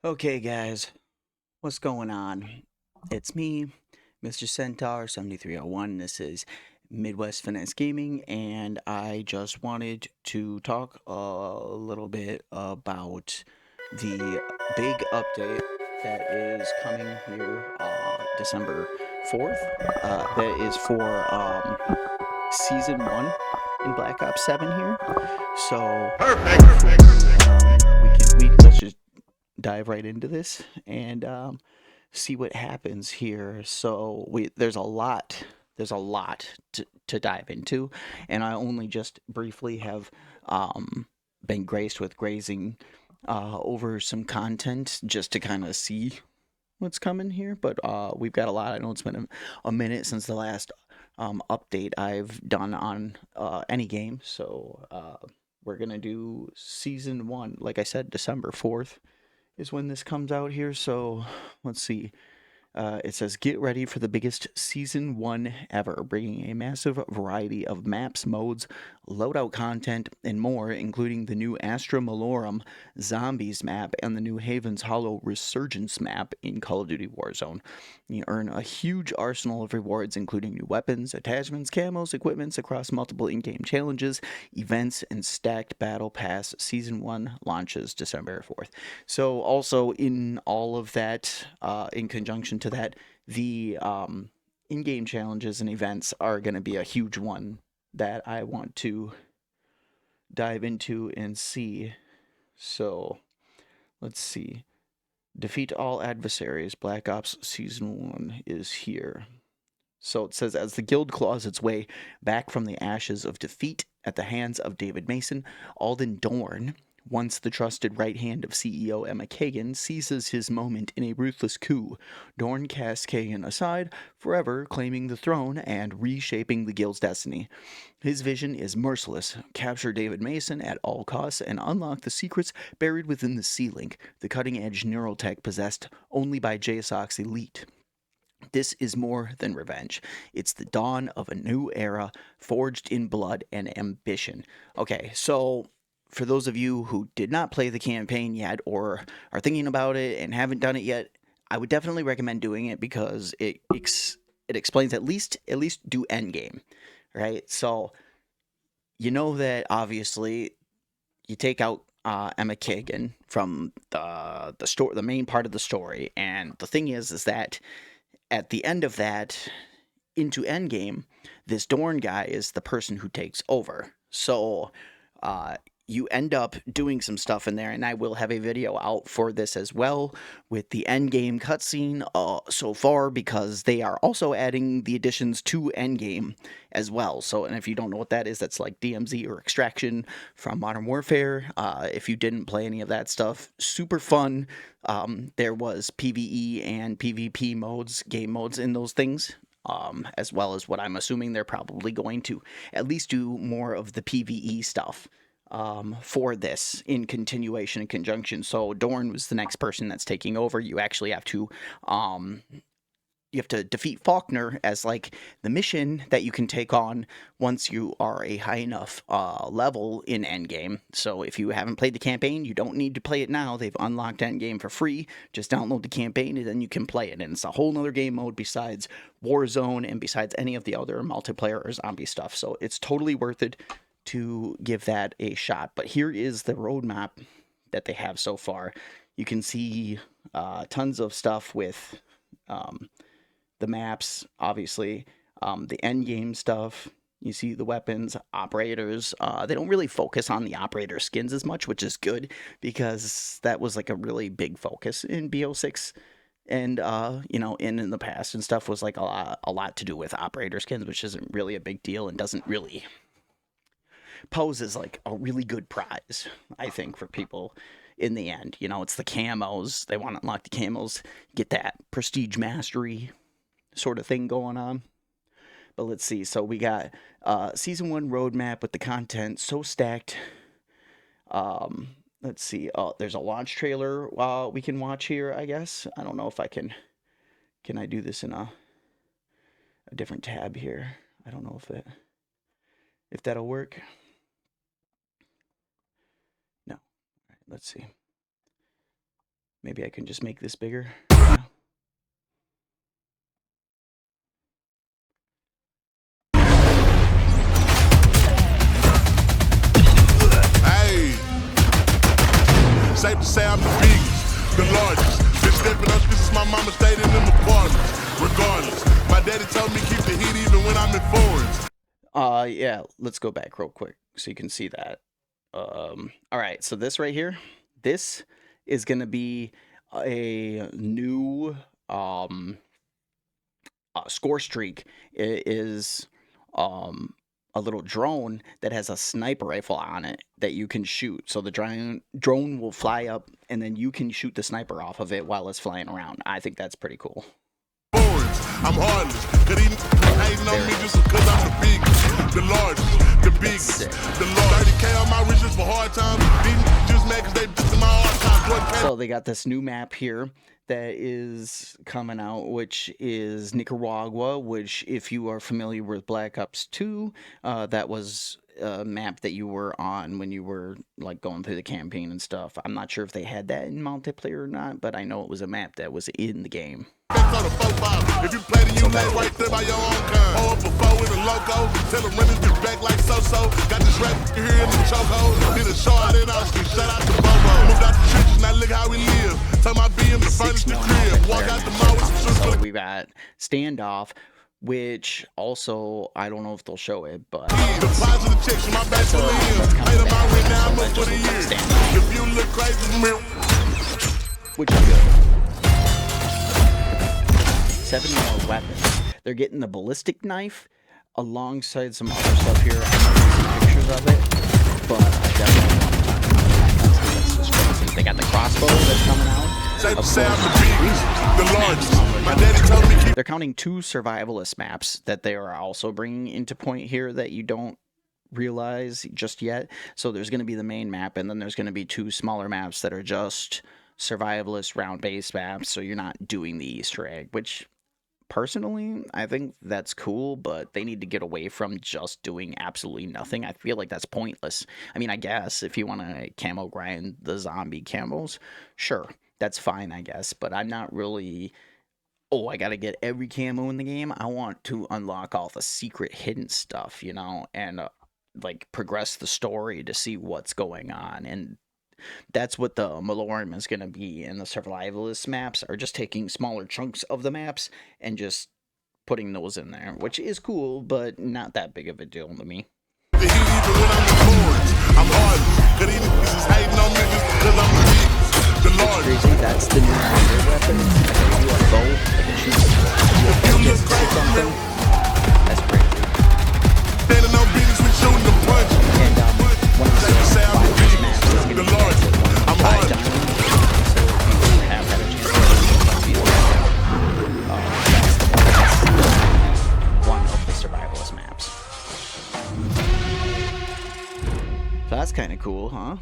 Okay, guys, what's going on? It's me, Mr. Centaur 7301. This is Midwest Finesse Gaming, and I just wanted to talk a little bit about the big update that is coming here December 4th. That is for Season 1 in Black Ops 7 here. So, hopefully, let's just dive right into this and see what happens here. So there's a lot to dive into, and I only just briefly have been graced with grazing over some content just to kind of see what's coming here. But we've got a lot. I know it's been a minute since the last update I've done on any game, so we're gonna do season 1, like I said, December 4th is when this comes out here. So let's see. It says, get ready for the biggest Season 1 ever, bringing a massive variety of maps, modes, loadout content, and more, including the new Astra Malorum Zombies map and the new Haven's Hollow Resurgence map in Call of Duty Warzone. You earn a huge arsenal of rewards, including new weapons, attachments, camos, equipments across multiple in-game challenges, events, and stacked Battle Pass. Season 1 launches December 4th. So also in all of that, in conjunction to that, the in-game challenges and events are going to be a huge one that I want to dive into and see. So let's see. Defeat all adversaries. Black Ops Season 1 is here. So it says, as the guild claws its way back from the ashes of defeat at the hands of David Mason, Alden Dorn, once the trusted right hand of CEO Emma Kagan, seizes his moment in a ruthless coup. Dorn casts Kagan aside, forever claiming the throne and reshaping the guild's destiny. His vision is merciless: capture David Mason at all costs and unlock the secrets buried within the C-Link, the cutting-edge neurotech possessed only by JSOC's elite. This is more than revenge. It's the dawn of a new era, forged in blood and ambition. Okay, so for those of you who did not play the campaign yet or are thinking about it and haven't done it yet, I would definitely recommend doing it because it explains at least do endgame, right? So you know that obviously you take out Emma Kagan from the main part of the story, and the thing is that at the end of that, into Endgame, this Dorn guy is the person who takes over. So uh, you end up doing some stuff in there, and I will have a video out for this as well with the Endgame cutscene so far, because they are also adding the additions to Endgame as well. So, and if you don't know what that is, that's like DMZ or Extraction from Modern Warfare. If you didn't play any of that stuff, super fun. There was PvE and PvP modes, game modes in those things, as well as what I'm assuming they're probably going to at least do more of the PvE stuff for this in continuation and conjunction. So Dorn was the next person that's taking over. You actually have to defeat Faulkner as like the mission that you can take on once you are a high enough level in Endgame. So if you haven't played the campaign, you don't need to play it now. They've unlocked Endgame for free. Just download the campaign and then you can play it. And it's a whole nother game mode besides Warzone and besides any of the other multiplayer or zombie stuff. So it's totally worth it to give that a shot. But here is the roadmap that they have so far. You can see tons of stuff with the maps, obviously, the end game stuff. You see the weapons, operators. They don't really focus on the operator skins as much, which is good because that was like a really big focus in BO6, and in the past and stuff was like a lot to do with operator skins, which isn't really a big deal and doesn't really pose as like a really good prize, I think, for people in the end. It's the camos. They want to unlock the camos, get that prestige mastery sort of thing going on. But let's see. So we got season 1 roadmap with the content so stacked. Let's see. Oh, there's a launch trailer we can watch here, I guess. I don't know if I can. Can I do this in a different tab here? I don't know if that'll work. No. All right, let's see. Maybe I can just make this bigger. Yeah. Hey, safe to say I'm the biggest, the largest. Been stepping up, this is my mama stayed in them apartments. Regardless, my daddy told me keep the heat even when I'm in foreigns. Yeah, let's go back real quick so you can see that. All right, so this right here, this is gonna be a new score streak. It is a little drone that has a sniper rifle on it that you can shoot. So the drone will fly up, and then you can shoot the sniper off of it while it's flying around. I think that's pretty cool. I'm heartless, cause he hating on me just because I'm the biggest, the largest, the biggest, the largest. 30K on my riches for hard times. These just mad cause they just in my hard times. So they got this new map here that is coming out, which is Nicaragua, which, if you are familiar with Black Ops 2, that was a map that you were on when you were like going through the campaign and stuff. I'm not sure if they had that in multiplayer or not, but I know it was a map that was in the game. If you play the U-Lane right there by your own kind. Oh, up a four with a logo. Tell them run this back like so-so. Got this rap here in the chokehold. Did a show out in Austin. Shout out to Bobo. Moved out the trenches, now look how we live. Turn my BM to furnish the crib. Walk out the mall with some So we got Standoff, which also, I don't know if they'll show it, but deposit the checks from my back to the end. Made up my rent now, I'm up for the year. If you look crazy, which is good. 7 more weapons. They're getting the ballistic knife alongside some other stuff here. I don't see pictures of it, but I definitely want to talk about that. That's just crazy. They got the crossbow that's coming out. safe to say I'm the largest. My daddy told me keep. They're counting 2 survivalist maps that they are also bringing into point here that you don't realize just yet. So there's going to be the main map, and then there's going to be 2 smaller maps that are just survivalist round-based maps, so you're not doing the Easter egg, which personally, I think that's cool, but they need to get away from just doing absolutely nothing. I feel like that's pointless. I mean, I guess if you want to camo grind the zombie camos, sure, that's fine, I guess, but I'm not really, oh, I gotta get every camo in the game. I want to unlock all the secret hidden stuff, you know, and like progress the story to see what's going on. And that's what the Malorm is going to be, and the survivalist maps are just taking smaller chunks of the maps and just putting those in there, which is cool, but not that big of a deal to me. I'm hard, cause these niggas hating on me just because I'm the largest. Crazy, that's the new weapon. I can do a bow, I can shoot something. That's crazy. Standing on business with shooting the punch. And one of the survivalist maps is going to be I'm hard. so if you have had a chance to see that's one of the survivalist maps. So that's kind of cool, huh?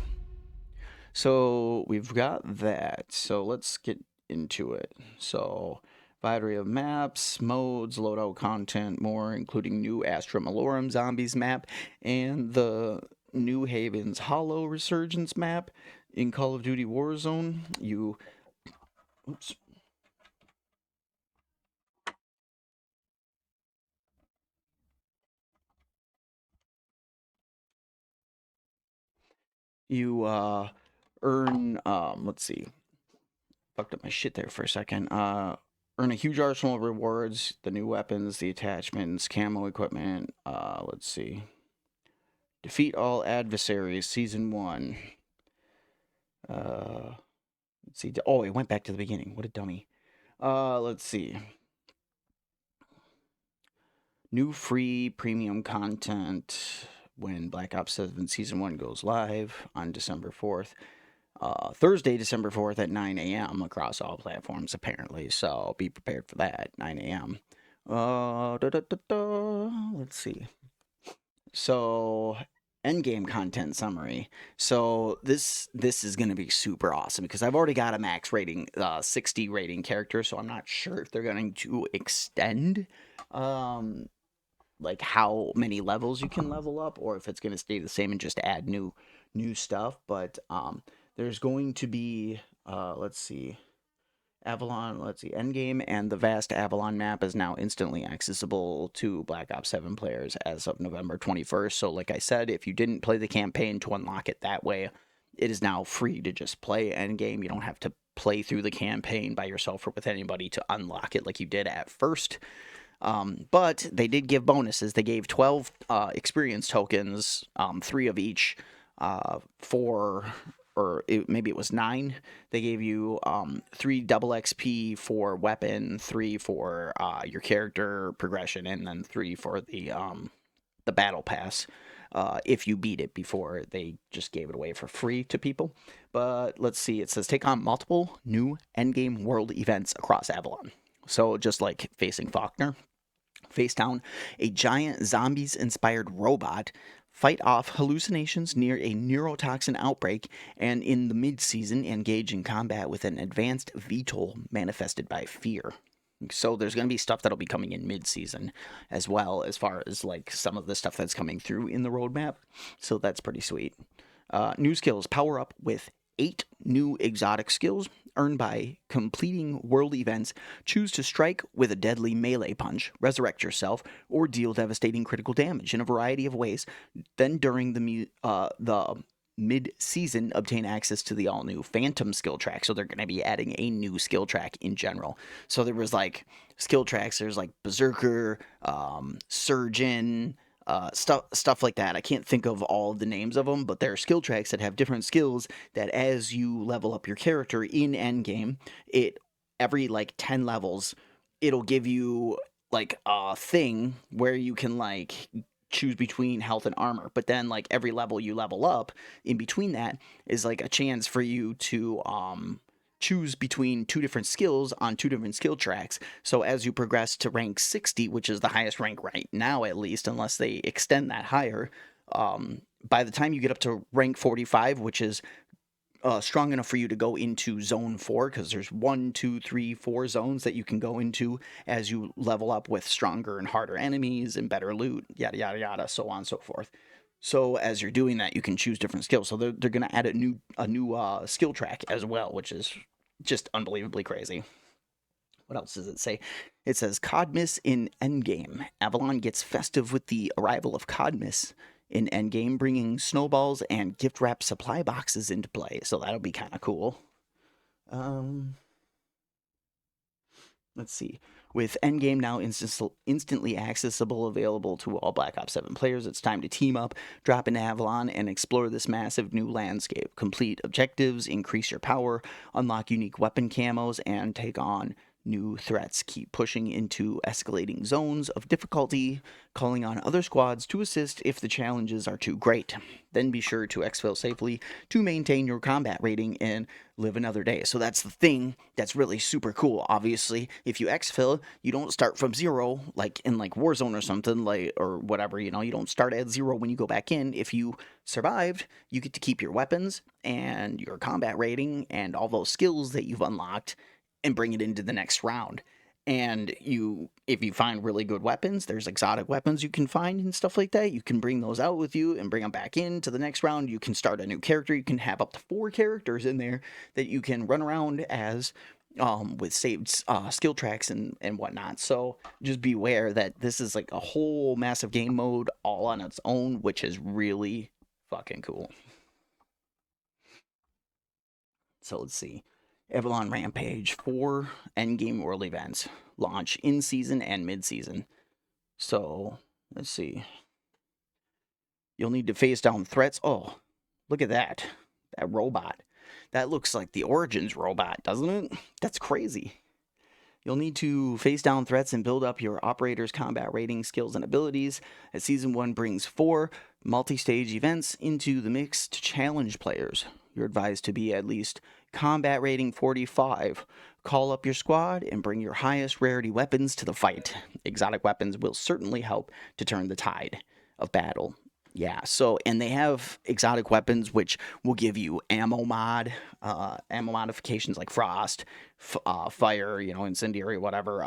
So we've got that. So let's get into it. So variety of maps, modes, loadout content, more, including new Astra Malorum Zombies map and the New Haven's Hollow Resurgence map in Call of Duty Warzone. You earn let's see, fucked up my shit there for a second. Earn a huge arsenal of rewards, the new weapons, the attachments, camo equipment. Let's see, defeat all adversaries, season 1. Let's see. Oh, it went back to the beginning. What a dummy. Let's see. New free premium content when Black Ops 7 Season 1 goes live on December 4th. Thursday, December 4th at 9 a.m. across all platforms, apparently. So be prepared for that, 9 a.m. Let's see. So, endgame content summary. So this is going to be super awesome because I've already got a max rating, 60 rating character. So I'm not sure if they're going to extend, like how many levels you can level up, or if it's going to stay the same and just add new stuff. But there's going to be Let's see. Avalon, let's see, Endgame and the vast Avalon map is now instantly accessible to Black Ops 7 players as of November 21st. So, like I said, if you didn't play the campaign to unlock it that way, it is now free to just play Endgame. You don't have to play through the campaign by yourself or with anybody to unlock it like you did at first. But they did give bonuses. They gave 12 experience tokens, 3 of each, for, maybe it was 9. They gave you 3 double XP for weapon, 3 for your character progression, and then 3 for the battle pass. If you beat it before they just gave it away for free to people. But let's see, it says take on multiple new endgame world events across Avalon. So just like facing Faulkner, face down a giant zombies inspired robot, fight off hallucinations near a neurotoxin outbreak, and in the mid-season engage in combat with an advanced VTOL manifested by fear. So there's going to be stuff that'll be coming in mid-season as well, as far as like some of the stuff that's coming through in the roadmap. So that's pretty sweet. New skills: power up with 8 new exotic skills earned by completing world events. Choose to strike with a deadly melee punch, resurrect yourself, or deal devastating critical damage in a variety of ways. Then during the mid-season, obtain access to the all-new Phantom skill track. So they're going to be adding a new skill track in general. So there was like skill tracks. There's like Berserker, Surgeon, stuff like that. I can't think of all the names of them, but there are skill tracks that have different skills that as you level up your character in endgame, it every like 10 levels, it'll give you like a thing where you can like choose between health and armor. But then like every level you level up, in between that is like a chance for you to choose between 2 different skills on 2 different skill tracks. So as you progress to rank 60, which is the highest rank right now at least, unless they extend that higher, by the time you get up to rank 45, which is strong enough for you to go into zone 4, because there's 1, 2, 3, 4 zones that you can go into as you level up with stronger and harder enemies and better loot, yada yada yada, so on and so forth. So as you're doing that, you can choose different skills. So they're going to add a new skill track as well, which is just unbelievably crazy. What else does it say? It says Codmas in Endgame. Avalon gets festive with the arrival of Codmas in Endgame, bringing snowballs and gift wrap supply boxes into play. So that'll be kind of cool. Let's see. With Endgame now instantly accessible, available to all Black Ops 7 players, it's time to team up, drop into Avalon, and explore this massive new landscape. Complete objectives, increase your power, unlock unique weapon camos, and take on new threats. Keep pushing into escalating zones of difficulty, calling on other squads to assist if the challenges are too great. Then be sure to exfil safely to maintain your combat rating and live another day. So that's the thing that's really super cool. Obviously, if you exfil, you don't start from 0 like in like Warzone or something, like, or whatever, you know, you don't start at 0 when you go back in. If you survived, you get to keep your weapons and your combat rating and all those skills that you've unlocked and bring it into the next round. And if you find really good weapons, there's exotic weapons you can find and stuff like that. You can bring those out with you and bring them back into the next round. You can start a new character. You can have up to 4 characters in there that you can run around as, with saved skill tracks and whatnot. So just beware that this is like a whole massive game mode all on its own, which is really fucking cool. So let's see. Avalon Rampage, 4 endgame world events, launch in season and mid season. So let's see. You'll need to face down threats. Oh, look at that. That robot. That looks like the Origins robot, doesn't it? That's crazy. You'll need to face down threats and build up your operator's combat rating, skills, and abilities, as Season 1 brings 4 multi-stage events into the mix to challenge players. You're advised to be at least combat rating 45. Call up your squad and bring your highest rarity weapons to the fight. Exotic weapons will certainly help to turn the tide of battle. Yeah, so, and they have exotic weapons which will give you ammo modifications like frost, fire, you know, incendiary, whatever,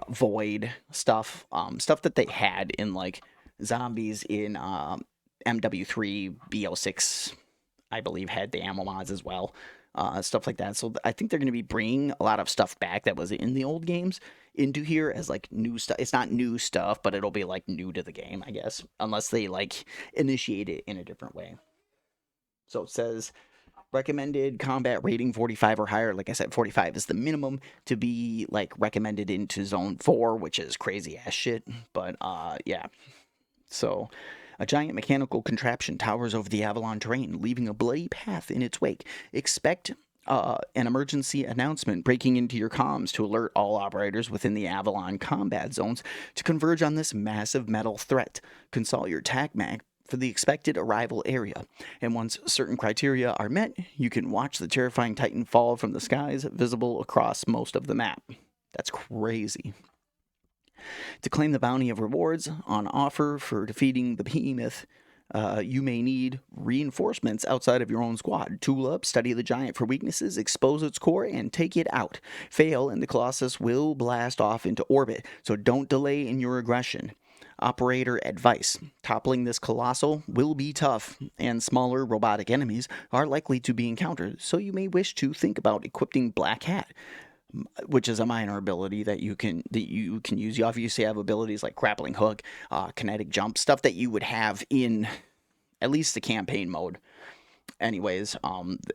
void stuff, stuff that they had in like zombies in MW3, BO6, I believe, had the ammo mods as well. stuff like that. So I think they're going to be bringing a lot of stuff back that was in the old games into here as like new stuff. It's not new stuff, but it'll be like new to the game, I guess, unless they like initiate it in a different way. So it says recommended combat rating 45 or higher. Like I said, 45 is the minimum to be like recommended into zone 4, which is crazy ass shit. But yeah. So a giant mechanical contraption towers over the Avalon terrain, leaving a bloody path in its wake. Expect an emergency announcement breaking into your comms to alert all operators within the Avalon combat zones to converge on this massive metal threat. Consult your TAC map for the expected arrival area, and once certain criteria are met, you can watch the terrifying Titan fall from the skies, visible across most of the map. That's crazy. To claim the bounty of rewards on offer for defeating the behemoth, you may need reinforcements outside of your own squad. Tool up, study the giant for weaknesses, expose its core, and take it out. Fail, and the Colossus will blast off into orbit, so don't delay in your aggression. Operator advice. Toppling this colossal will be tough, and smaller robotic enemies are likely to be encountered, so you may wish to think about equipping Black Hat, which is a minor ability that you can use. You obviously have abilities like grappling hook, kinetic jump, stuff that you would have in at least the campaign mode. Anyways,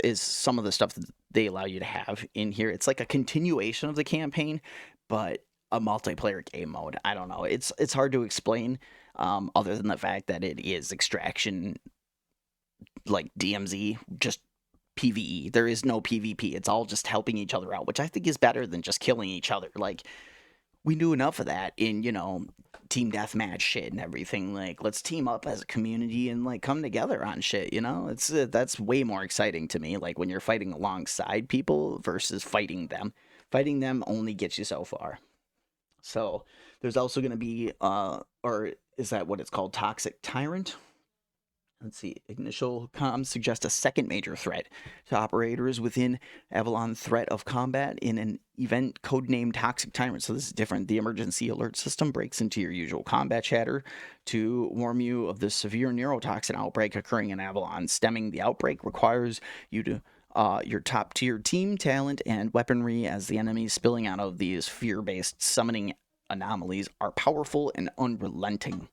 is some of the stuff that they allow you to have in here. It's like a continuation of the campaign, but a multiplayer game mode. I don't know. It's hard to explain, other than the fact that it is extraction, like DMZ, just PvE. There is no PvP. It's all just helping each other out, which I think is better than just killing each other. Like, we knew enough of that in, team deathmatch shit and everything. Like, let's team up as a community and like come together on shit. It's that's way more exciting to me. Like when you're fighting alongside people versus fighting them. Fighting them only gets you so far. So there's also going to be, or is that what it's called? Toxic Tyrant. Let's see. Initial comms suggest a second major threat to operators within Avalon threat of combat in an event codenamed Toxic Tyrant. So this is different. The emergency alert system breaks into your usual combat chatter to warn you of the severe neurotoxin outbreak occurring in Avalon. Stemming the outbreak requires you to your top tier team talent and weaponry, as the enemies spilling out of these fear-based summoning anomalies are powerful and unrelenting.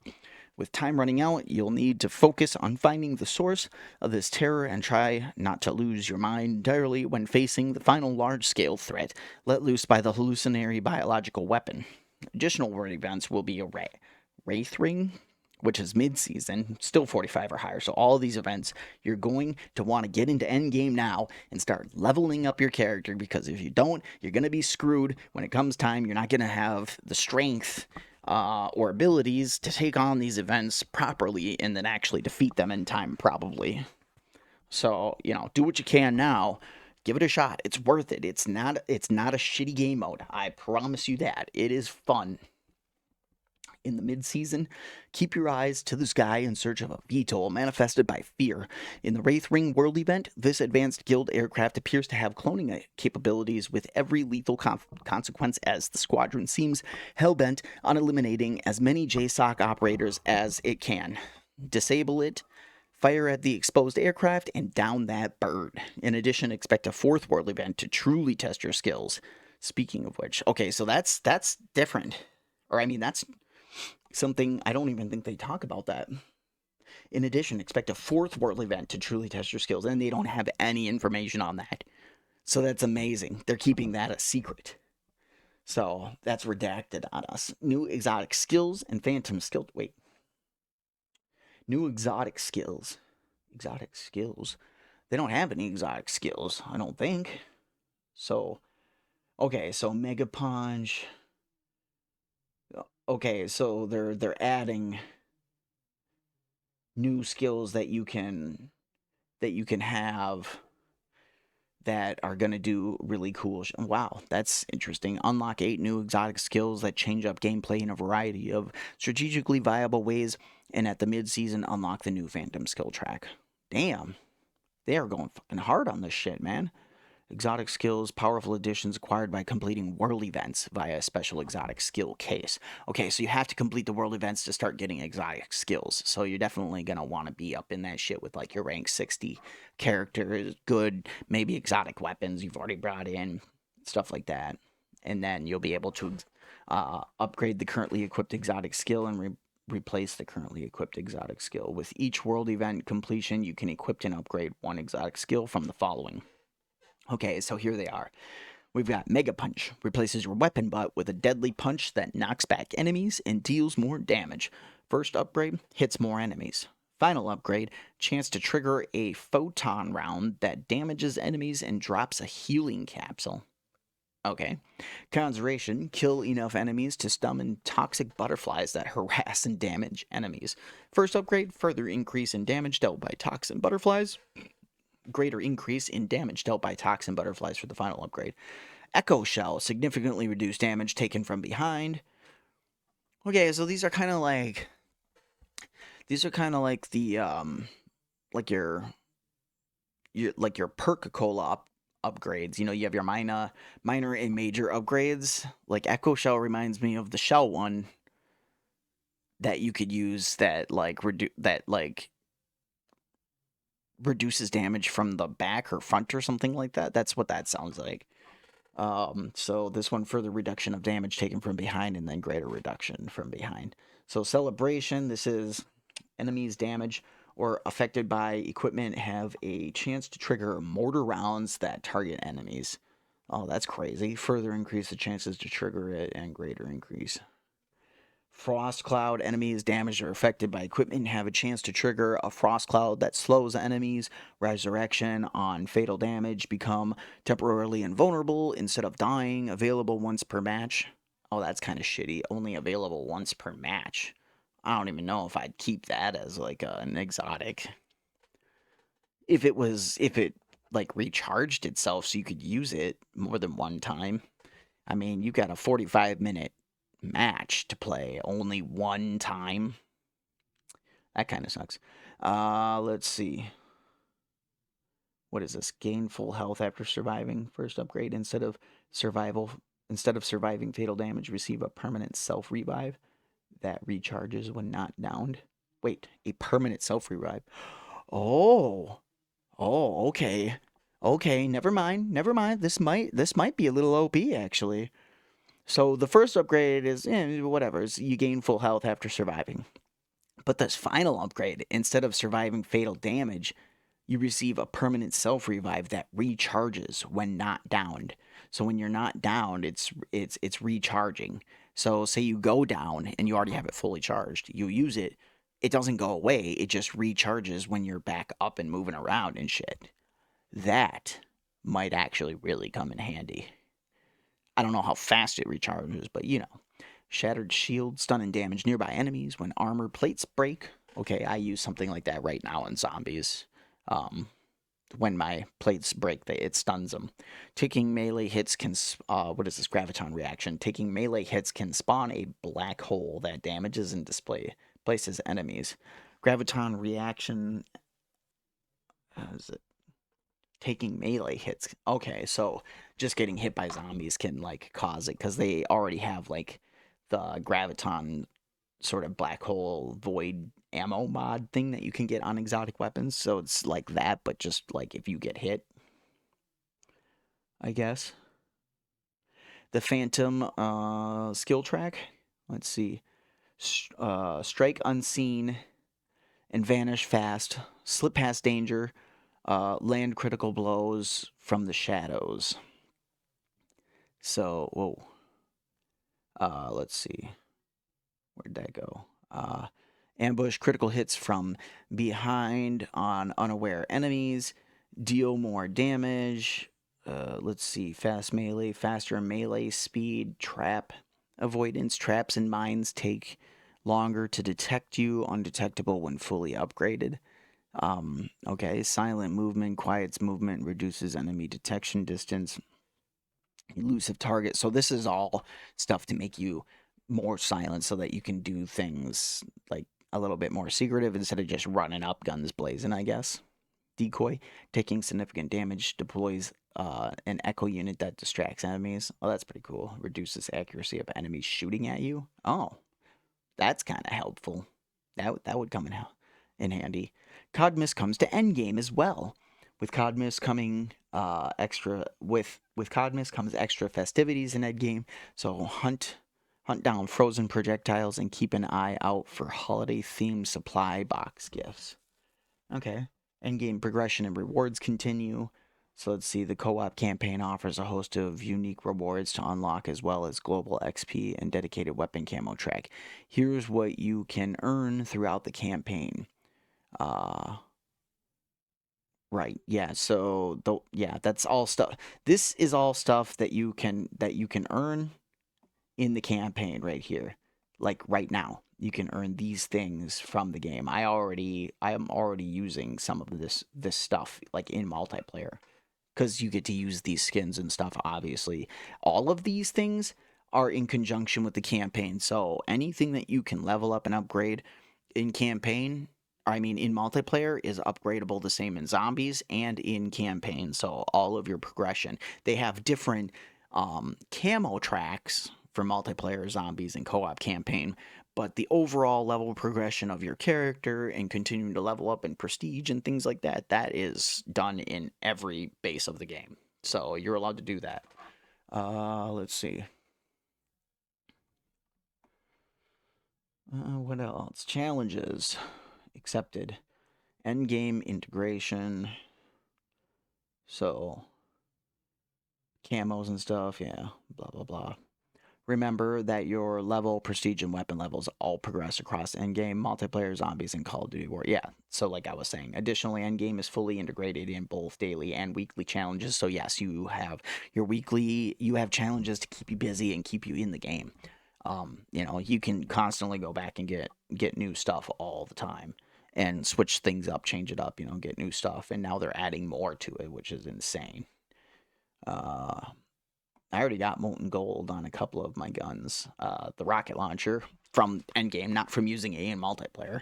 With time running out, you'll need to focus on finding the source of this terror and try not to lose your mind entirely when facing the final large-scale threat let loose by the hallucinatory biological weapon. Additional word events will be a Wraith Ring, which is mid-season, still 45 or higher. So all of these events, you're going to want to get into endgame now and start leveling up your character, because if you don't, you're going to be screwed when it comes time. You're not going to have the strength or abilities to take on these events properly and then actually defeat them in time, probably. So, do what you can now. Give it a shot. It's worth it. It's not a shitty game mode. I promise you that. It is fun. In the mid-season, keep your eyes to the sky in search of a VTOL manifested by fear. In the Wraith Ring World event, this advanced guild aircraft appears to have cloning capabilities with every lethal consequence, as the squadron seems hell-bent on eliminating as many JSOC operators as it can. Disable it, fire at the exposed aircraft, and down that bird. In addition, expect a fourth world event to truly test your skills. Speaking of which, okay, so that's different. Or, I mean, that's something, I don't even think they talk about that. In addition, expect a fourth world event to truly test your skills, and they don't have any information on that. So that's amazing. They're keeping that a secret. So that's redacted on us. New exotic skills and phantom skill. Wait. New exotic skills. Exotic skills. They don't have any exotic skills, I don't think. So, okay, so Mega Punch. Okay, so they're adding new skills that you can have that are going to do really cool wow, that's interesting. Unlock 8 new exotic skills that change up gameplay in a variety of strategically viable ways, and at the mid-season, unlock the new Phantom skill track. Damn. They are going fucking hard on this shit, man. Exotic skills, powerful additions acquired by completing world events via a special exotic skill case. Okay, so you have to complete the world events to start getting exotic skills. So you're definitely going to want to be up in that shit with like your rank 60 characters, good, maybe exotic weapons you've already brought in, stuff like that. And then you'll be able to upgrade the currently equipped exotic skill and replace the currently equipped exotic skill. With each world event completion, you can equip and upgrade one exotic skill from the following. Okay, so here they are. We've got Mega Punch. Replaces your weapon butt with a deadly punch that knocks back enemies and deals more damage. First upgrade, hits more enemies. Final upgrade, chance to trigger a photon round that damages enemies and drops a healing capsule. Okay. Conjuration, kill enough enemies to summon toxic butterflies that harass and damage enemies. First upgrade, further increase in damage dealt by toxin butterflies. Greater increase in damage dealt by toxin butterflies for the final upgrade. Echo Shell, significantly reduced damage taken from behind. Okay, so these are kind of like the like your perk cola upgrades. You know, you have your minor and major upgrades. Like Echo Shell reminds me of the Shell one that you could use that reduces damage from the back or front or something like that. That's what that sounds like. So this one, further reduction of damage taken from behind and then greater reduction from behind. So Celebration, this is enemies damage or affected by equipment have a chance to trigger mortar rounds that target enemies. Oh, that's crazy. Further increase the chances to trigger it and greater increase. Frost Cloud, enemies damaged or affected by equipment have a chance to trigger a Frost Cloud that slows enemies. Resurrection on fatal damage, become temporarily invulnerable instead of dying, available once per match. Oh, that's kind of shitty. Only available once per match. I don't even know if I'd keep that as like an exotic. If it like recharged itself so you could use it more than one time. I mean, you got a 45-minute match to play only one time. That kind of sucks. Let's see. What is this? Gain full health after surviving. First upgrade, instead of surviving fatal damage, receive a permanent self revive that recharges when not downed. Wait, a permanent self revive. Oh. Oh, okay. Okay, never mind. Never mind. This might be a little OP actually. So the first upgrade is whatever. You gain full health after surviving. But this final upgrade, instead of surviving fatal damage, you receive a permanent self revive that recharges when not downed. So when you're not downed, it's recharging. So say you go down and you already have it fully charged. You use it, it doesn't go away. It just recharges when you're back up and moving around and shit. That might actually really come in handy. I don't know how fast it recharges, but you know. Shattered shield, stun and damage nearby enemies when armor plates break. Okay, I use something like that right now in zombies. When my plates break, it stuns them. Taking melee hits can, what is this, graviton reaction? Taking melee hits can spawn a black hole that damages and displaces enemies. Graviton reaction, how is it? Taking melee hits. Okay, so just getting hit by zombies can like cause it because they already have like the graviton sort of black hole void ammo mod thing that you can get on exotic weapons. So it's like that, but just like if you get hit, I guess. The Phantom skill track. Let's see. Strike unseen and vanish fast. Slip past danger. Land critical blows from the shadows. So, whoa. Let's see. Where'd that go? Ambush critical hits from behind on unaware enemies. Deal more damage. Let's see. Fast melee, faster melee speed. Trap avoidance. Traps and mines take longer to detect you. Undetectable when fully upgraded. Okay, silent movement, quiets movement, reduces enemy detection distance, elusive target. So this is all stuff to make you more silent so that you can do things like a little bit more secretive instead of just running up guns blazing, I guess. Decoy, taking significant damage, deploys an echo unit that distracts enemies. Oh, that's pretty cool. Reduces accuracy of enemies shooting at you. Oh, that's kind of helpful. That would come in handy. Codmus comes to endgame as well. With Codmus coming with Codmus comes extra festivities in endgame. So hunt down frozen projectiles and keep an eye out for holiday themed supply box gifts. Okay. Endgame progression and rewards continue. So let's see, the co op campaign offers a host of unique rewards to unlock, as well as global XP and dedicated weapon camo track. Here's what you can earn throughout the campaign. Uh, right, yeah, so, yeah, that's all stuff. This is all stuff that you can earn in the campaign right here. Like right now, you can earn these things from the game. I am already using some of this stuff like in multiplayer because you get to use these skins and stuff. Obviously, all of these things are in conjunction with the campaign. So anything that you can level up and upgrade in campaign, I mean in multiplayer, is upgradable the same in zombies and in campaign. So all of your progression, they have different camo tracks for multiplayer, zombies, and co-op campaign, but the overall level progression of your character and continuing to level up in prestige and things like that, that is done in every base of the game. So you're allowed to do that. Let's see. What else? Challenges accepted. Endgame integration. So camos and stuff, yeah, blah blah blah. Remember that your level, prestige, and weapon levels all progress across endgame, multiplayer, zombies, and Call of Duty War. Yeah, so like I was saying, additionally, endgame is fully integrated in both daily and weekly challenges. So yes, you have you have challenges to keep you busy and keep you in the game. You can constantly go back and get new stuff all the time and switch things up, change it up, get new stuff. And now they're adding more to it, which is insane. Uh, I already got molten gold on a couple of my guns. The rocket launcher from endgame, not from using it in multiplayer,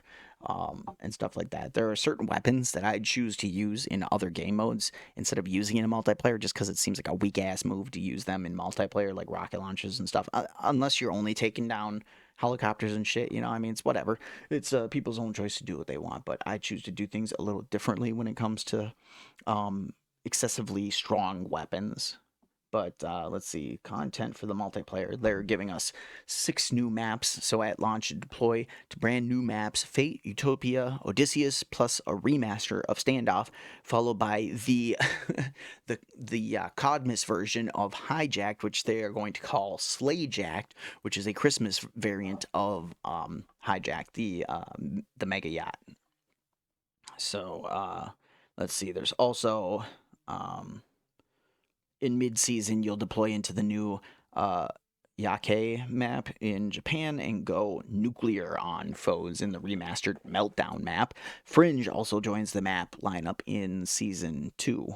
and stuff like that. There are certain weapons that I choose to use in other game modes instead of using it in multiplayer, just because it seems like a weak ass move to use them in multiplayer, like rocket launchers and stuff. Unless you're only taking down helicopters and shit, I mean, it's whatever. It's people's own choice to do what they want, but I choose to do things a little differently when it comes to excessively strong weapons. But let's see, content for the multiplayer. They're giving us 6 new maps. So at launch, deploy to brand new maps: Fate, Utopia, Odysseus, plus a remaster of Standoff, followed by the the Codmus version of Hijacked, which they are going to call Slayjacked, which is a Christmas variant of Hijacked, the mega yacht. So let's see. There's also in mid-season, you'll deploy into the new Yake map in Japan and go nuclear on foes in the remastered Meltdown map. Fringe also joins the map lineup in Season 2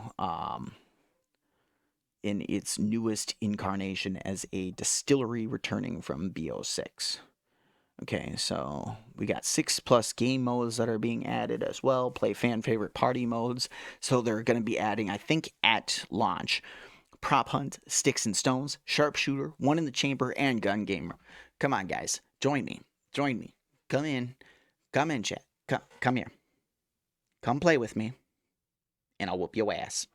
in its newest incarnation as a distillery returning from BO6. Okay, so we got 6+ game modes that are being added as well. Play fan favorite party modes. So they're going to be adding, I think, at launch, prop hunt, sticks and stones, sharpshooter, one in the chamber, and gun gamer. Come on, guys, join me. Come in, chat. Come here. Come play with me, and I'll whoop your ass.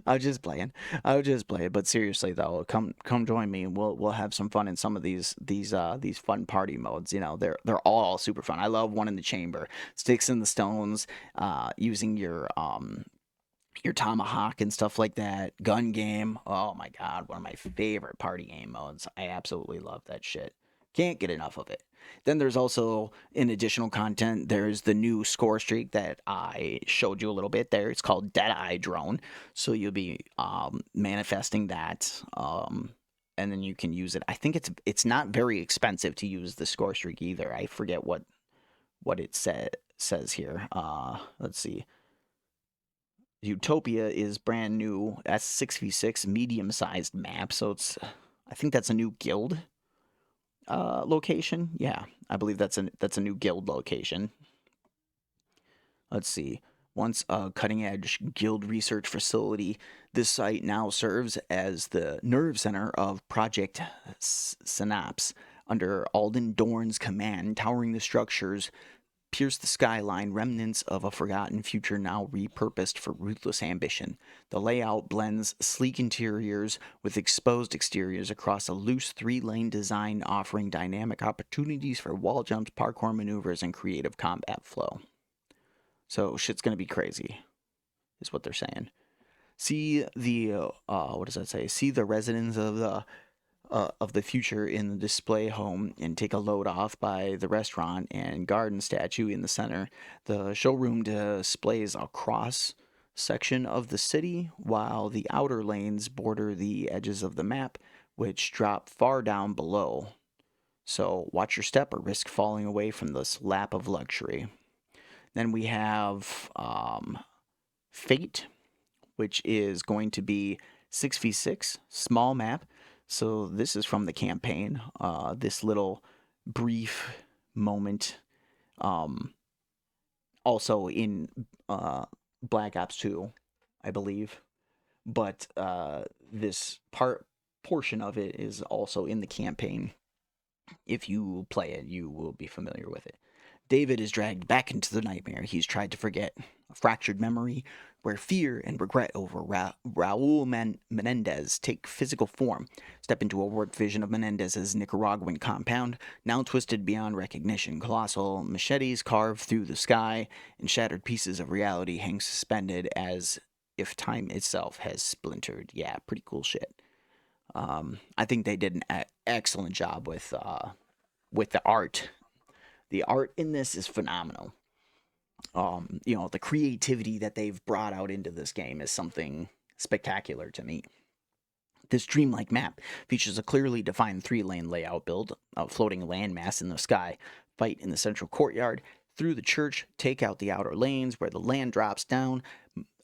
I was just playing. But seriously though, come join me. We'll have some fun in some of these fun party modes. They're all super fun. I love one in the chamber, sticks in the stones, using your tomahawk and stuff like that. Gun game. Oh my god, one of my favorite party game modes. I absolutely love that shit. Can't get enough of it. Then there's also, in additional content, there's the new score streak that I showed you a little bit there. It's called Deadeye Drone. So you'll be manifesting that, and then you can use it. I think it's not very expensive to use the score streak either. I forget what it says here. Let's see. Utopia is brand new. That's 6v6 medium-sized map. So I think that's a new guild location. Yeah, I believe that's a new guild location. Let's see. Once a cutting edge guild research facility, this site now serves as the nerve center of Project Synapse. Under Alden Dorn's command, towering the structures pierce the skyline, remnants of a forgotten future now repurposed for ruthless ambition. The layout blends sleek interiors with exposed exteriors across a loose 3-lane design, offering dynamic opportunities for wall jumps, parkour maneuvers, and creative combat flow. So shit's gonna be crazy, is what they're saying. See the what does that say? See the residents of the future in the display home and take a load off by the restaurant and garden statue in the center. The showroom displays a cross section of the city, while the outer lanes border the edges of the map, which drop far down below. So watch your step or risk falling away from this lap of luxury. Then we have Fate, which is going to be 6v6, small map. So this is from the campaign. This little brief moment, also in Black Ops 2, I believe. But this portion of it is also in the campaign. If you play it, you will be familiar with it. David is dragged back into the nightmare he's tried to forget, a fractured memory where fear and regret over Raul Menendez take physical form. Step into a warped vision of Menendez's Nicaraguan compound, now twisted beyond recognition. Colossal machetes carve through the sky, and shattered pieces of reality hang suspended as if time itself has splintered. Yeah, pretty cool shit. I think they did an excellent job with the art. The art in this is phenomenal. The creativity that they've brought out into this game is something spectacular to me. This dreamlike map features a clearly defined 3-lane layout build, a floating landmass in the sky, fight in the central courtyard, through the church, take out the outer lanes where the land drops down.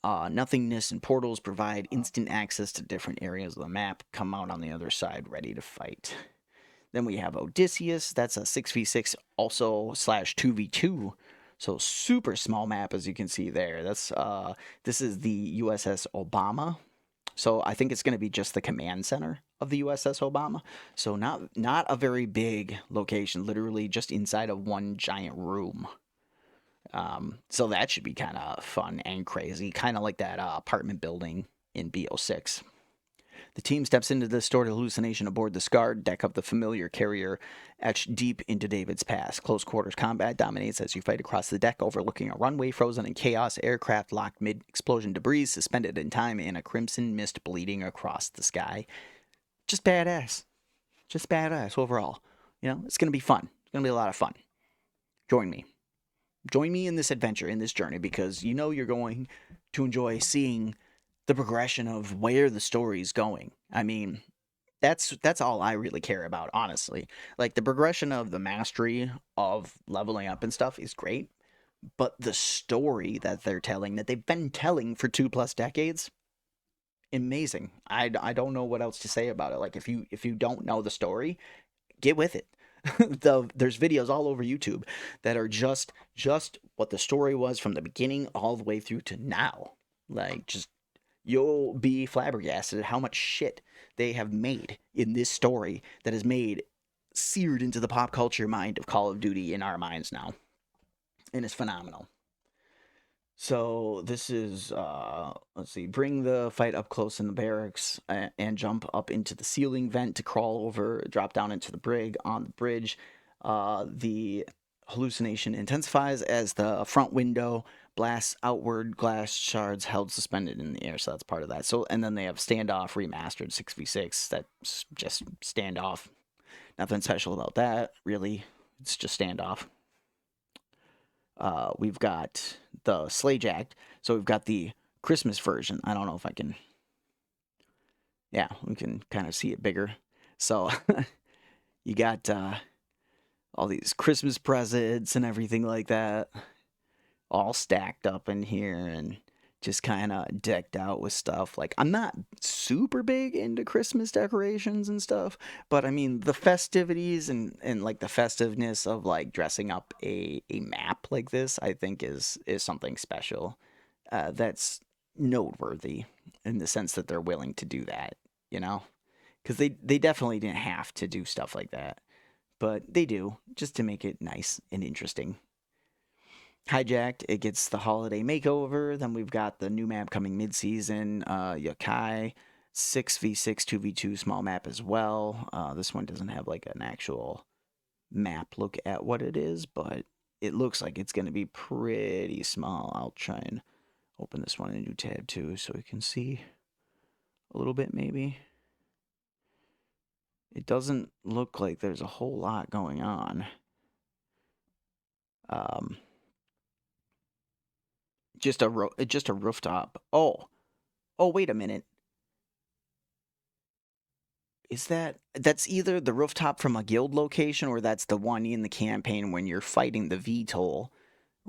Nothingness and portals provide instant access to different areas of the map. Come out on the other side ready to fight. Then we have Odysseus. That's a 6v6 also /2v2. So super small map, as you can see there. This is the USS Obama. So I think it's going to be just the command center of the USS Obama. So not a very big location, literally just inside of one giant room. So that should be kind of fun and crazy, kind of like that apartment building in BO6. The team steps into the stored hallucination aboard the Scarred deck of the familiar carrier, etched deep into David's past. Close quarters combat dominates as you fight across the deck, overlooking a runway frozen in chaos, aircraft locked mid-explosion debris, suspended in time, and a crimson mist bleeding across the sky. Just badass. Just badass overall. It's going to be fun. It's going to be a lot of fun. Join me. Join me in this adventure, in this journey, because you're going to enjoy seeing the progression of where the story's going. I mean, that's all I really care about, honestly. Like, the progression of the mastery of leveling up and stuff is great, but the story that they're telling, that they've been telling for 2+ decades, amazing. I don't know what else to say about it. Like, if you don't know the story, get with it. There's videos all over YouTube that are just what the story was from the beginning all the way through to now. Like, just you'll be flabbergasted at how much shit they have made in this story that is seared into the pop culture mind of Call of Duty in our minds now. And it's phenomenal. So this is, let's see, bring the fight up close in the barracks and jump up into the ceiling vent to drop down into the brig on the bridge. The hallucination intensifies as the front window blasts outward, glass shards held suspended in the air. So that's part of that. So, and then they have Standoff Remastered 6v6. That's just Standoff. Nothing special about that, really. It's just Standoff. We've got the Sleigh Jack. So we've got the Christmas version. I don't know if I can... Yeah, we can kind of see it bigger. So you got all these Christmas presents and everything like that, all stacked up in here and just kind of decked out with stuff. Like, I'm not super big into Christmas decorations and stuff, but I mean, the festivities and like the festiveness of like dressing up a map like this, I think is something special. that's noteworthy in the sense that they're willing to do that, you know? Because they definitely didn't have to do stuff like that, but they do just to make it nice and interesting. Hijacked, it gets the holiday makeover. Then we've got the new map coming mid-season, Yokai, 6v6, 2v2 small map as well. This one doesn't have like an actual map look at what it is, but it looks like it's going to be pretty small. I'll try and open this one in a new tab too so we can see a little bit maybe. It doesn't look like there's a whole lot going on. Um, just a rooftop. Oh, wait a minute. Is that's either the rooftop from a guild location or that's the one in the campaign when you're fighting the VTOL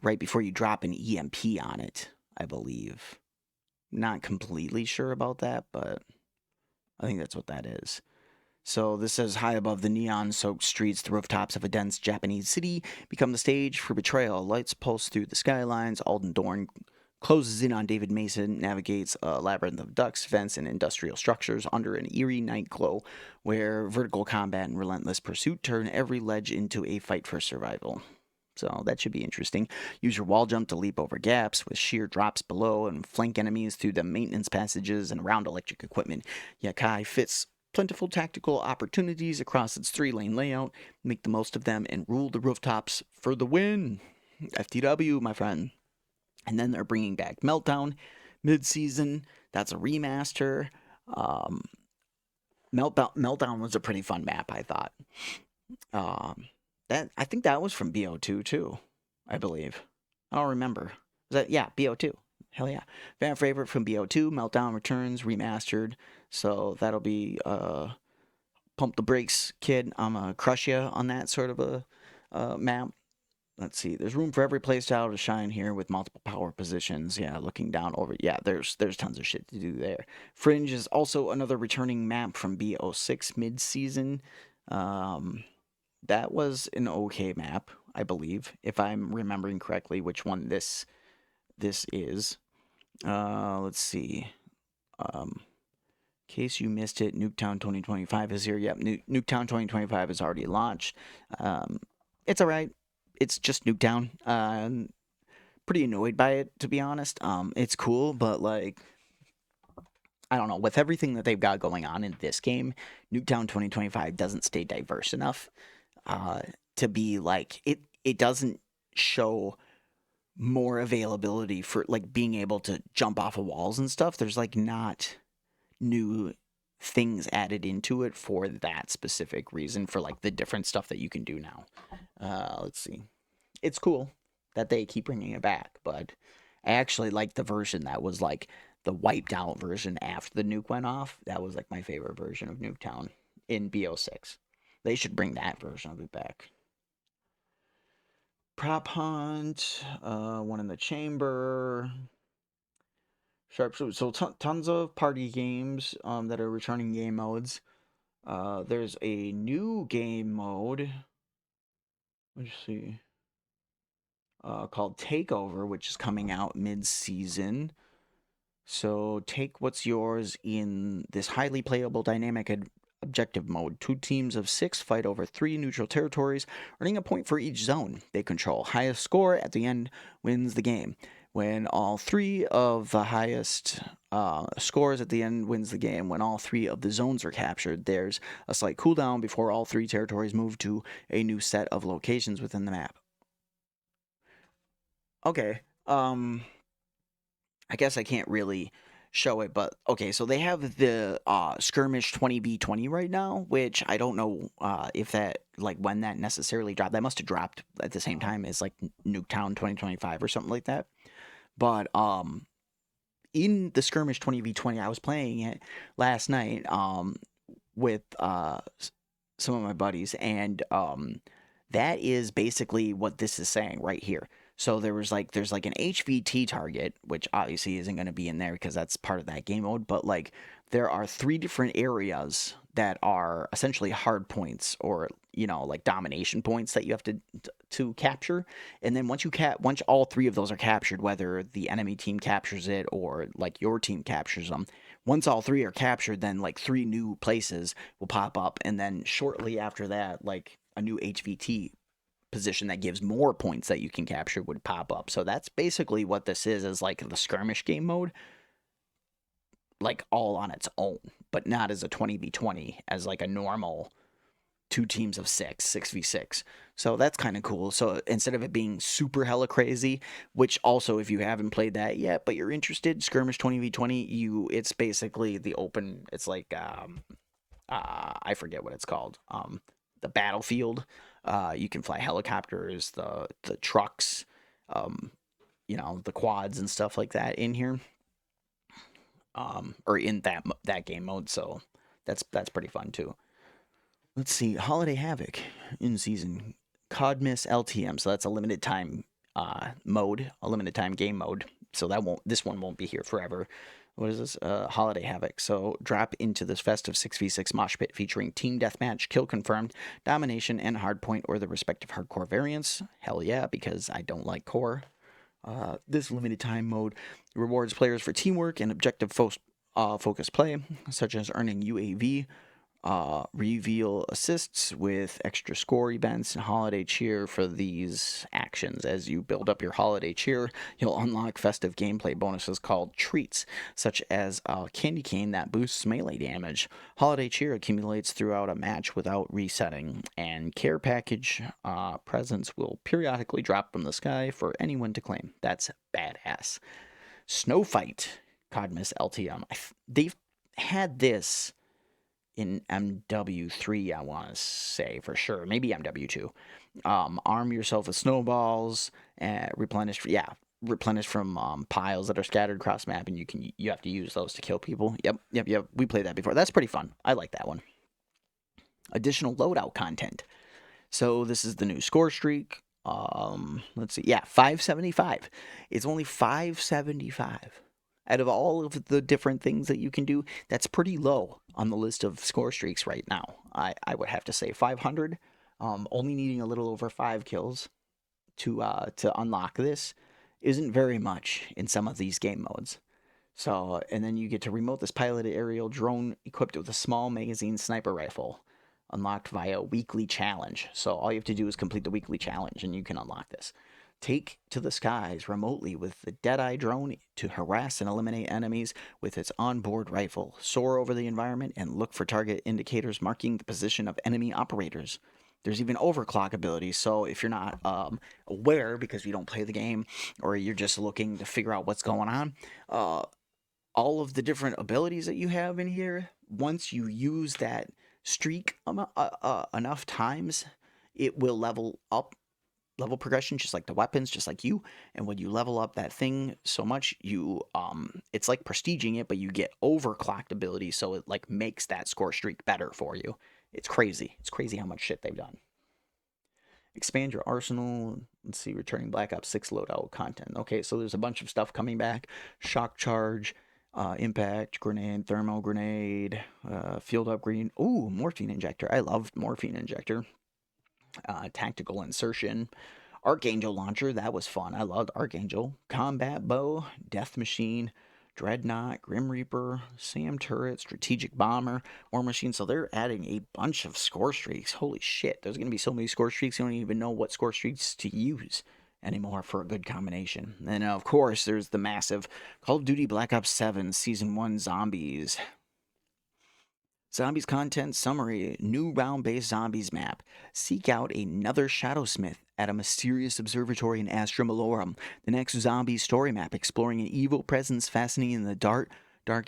right before you drop an EMP on it, I believe. Not completely sure about that, but I think that's what that is. So this says high above the neon-soaked streets, the rooftops of a dense Japanese city become the stage for betrayal. Lights pulse through the skylines. Alden Dorn closes in on David Mason, navigates a labyrinth of ducts, vents, and industrial structures under an eerie night glow, where vertical combat and relentless pursuit turn every ledge into a fight for survival. So that should be interesting. Use your wall jump to leap over gaps with sheer drops below and flank enemies through the maintenance passages and around electric equipment. Yakai fits plentiful tactical opportunities across its 3-lane layout. Make the most of them and rule the rooftops for the win. FTW, my friend. And then they're bringing back Meltdown mid-season. That's a remaster. Meltdown was a pretty fun map, I thought. I think that was from BO2 too, I believe. I don't remember. Yeah, BO2. Hell yeah. Fan favorite from BO2, Meltdown returns, remastered. So that'll be pump the brakes, kid. I'm gonna crush you on that sort of a map. Let's see. There's room for every playstyle to shine here with multiple power positions. Yeah, looking down over. Yeah, there's tons of shit to do there. Fringe is also another returning map from BO6 mid-season. That was an okay map, I believe, if I'm remembering correctly which one this is. Let's see. In case you missed it, Nuketown 2025 is here. Yep, Nuketown 2025 is already launched. It's alright. It's just Nuketown. I'm pretty annoyed by it, to be honest. It's cool, but like, I don't know. With everything that they've got going on in this game, Nuketown 2025 doesn't stay diverse enough to be like it doesn't show more availability for like being able to jump off of walls and stuff. There's like not new things added into it for that specific reason for like the different stuff that you can do now. Let's see. It's cool that they keep bringing it back, but I actually like the version that was like the wiped out version after the nuke went off. That was like my favorite version of Nuketown in BO6. They should bring that version of it back. Prop hunt, one in the chamber. Sharpshooter. So tons of party games that are returning game modes. There's a new game mode. Let's see. Called Takeover, which is coming out mid-season. So take what's yours in this highly playable dynamic objective mode. 2 teams of 6 fight over 3 neutral territories, earning a point for each zone they control. Highest score at the end wins the game. When all 3 of the highest scores at the end wins the game. When all 3 of the zones are captured, there's a slight cooldown before all 3 territories move to a new set of locations within the map. Okay, I guess I can't really show it, but okay, so they have the skirmish 20v20 right now, which I don't know if that, like, when that necessarily dropped. That must have dropped at the same time as, like, Nuketown 2025 or something like that. But in the skirmish 20v20, I was playing it last night with some of my buddies, and that is basically what this is saying right here. So there's like an HVT target, which obviously isn't going to be in there because that's part of that game mode. But like there are 3 different areas that are essentially hard points, or like domination points that you have to capture. And then once all three of those are captured, whether the enemy team captures it or like your team captures them, once all three are captured, then like three new places will pop up, and then shortly after that, like a new HVT position that gives more points that you can capture would pop up. So that's basically what this is like the skirmish game mode, like all on its own, but not as a 20v20, as like a normal two teams of 6v6. So that's kind of cool. So instead of it being super hella crazy, which also, if you haven't played that yet but you're interested, skirmish 20v20, it's basically the open, it's like I forget what it's called, the battlefield. You can fly helicopters, the trucks, the quads and stuff like that in here, or in that game mode. So that's pretty fun too. Let's see, Holiday Havoc in season, Codmiss LTM. So that's a limited time mode, a limited time game mode. So this one won't be here forever. What is this? Holiday Havoc. So drop into this festive 6v6 mosh pit featuring team deathmatch, kill confirmed, domination, and hardpoint, or the respective hardcore variants. Hell yeah, because I don't like core. This limited time mode rewards players for teamwork and objective focused play, such as earning UAV, reveal assists with extra score events, and holiday cheer. For these actions, as you build up your holiday cheer, you'll unlock festive gameplay bonuses called treats, such as a candy cane that boosts melee damage. Holiday cheer accumulates throughout a match without resetting, and care package presents will periodically drop from the sky for anyone to claim. That's badass. Snow Fight, Codmiss LTM. They've had this in MW3, I want to say for sure. Maybe MW2. Arm yourself with snowballs and replenish from piles that are scattered across map, and you have to use those to kill people. Yep. We played that before. That's pretty fun. I like that one. Additional loadout content. So this is the new score streak. Let's see. Yeah, 575. It's only 575. Out of all of the different things that you can do, that's pretty low on the list of score streaks right now. I would have to say 500. Only needing a little over 5 kills to unlock this isn't very much in some of these game modes. So, and then you get to remote this piloted aerial drone equipped with a small magazine sniper rifle, unlocked via weekly challenge. So all you have to do is complete the weekly challenge, and you can unlock this. Take to the skies remotely with the Deadeye drone to harass and eliminate enemies with its onboard rifle. Soar over the environment and look for target indicators marking the position of enemy operators. There's even overclock ability, so if you're not aware because you don't play the game, or you're just looking to figure out what's going on, all of the different abilities that you have in here, once you use that streak enough times, it will level progression, just like the weapons, just like you. And when you level up that thing so much, you it's like prestiging it, but you get overclocked ability, so it like makes that score streak better for you. It's crazy how much shit they've done. Expand your arsenal. Let's see, returning Black Ops 6 loadout content. Okay, so there's a bunch of stuff coming back. Shock charge, impact grenade, thermal grenade, field upgrade. Ooh, morphine injector. I loved morphine injector. Tactical insertion, Archangel launcher, that was fun. I loved Archangel. Combat bow, death machine, dreadnought, grim reaper, SAM turret, strategic bomber, war machine. So they're adding a bunch of score streaks. Holy shit, there's gonna be so many score streaks, you don't even know what score streaks to use anymore for a good combination. And of course, there's the massive Call of Duty Black Ops 7 Season 1 Zombies. Zombies content summary, new round-based zombies map. Seek out another Shadowsmith at a mysterious observatory in Astra Malorum. The next zombie story map exploring an evil presence fastening in the dark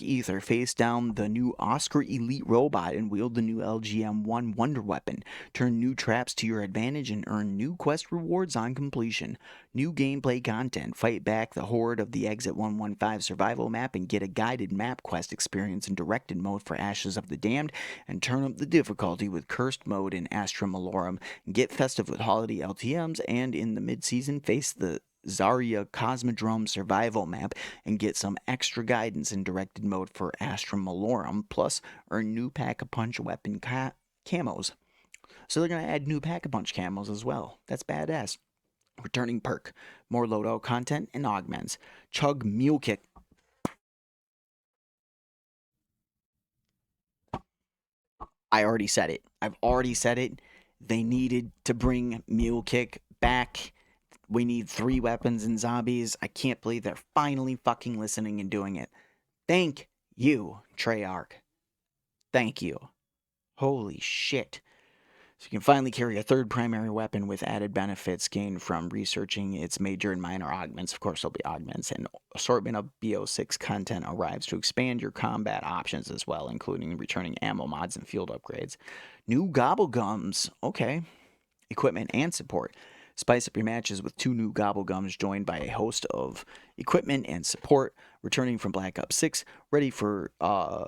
ether. Face down the new Oscar Elite robot and wield the new LGM-1 Wonder Weapon. Turn new traps to your advantage and earn new quest rewards on completion. New gameplay content. Fight back the horde of the Exit 115 survival map and get a guided map quest experience in directed mode for Ashes of the Damned, and turn up the difficulty with Cursed mode in Astra Malorum. Get festive with holiday LTMs, and in the mid-season face the Zarya Cosmodrome Survival Map and get some extra guidance in directed mode for Astra Malorum, plus earn new Pack-a-Punch weapon camos. So they're going to add new Pack-a-Punch camos as well. That's badass. Returning perk, more loadout content and augments. Chug Mule Kick. I already said it. I've already said it. They needed to bring Mule Kick back. We need 3 weapons in zombies. I can't believe they're finally fucking listening and doing it. Thank you, Treyarch. Thank you. Holy shit. So you can finally carry a 3rd primary weapon with added benefits gained from researching its major and minor augments. Of course, there'll be augments, and assortment of BO6 content arrives to expand your combat options as well, including returning ammo mods and field upgrades. New Gobblegums. Okay. Equipment and support. Spice up your matches with 2 new Gobblegums joined by a host of equipment and support, returning from Black Ops 6, ready for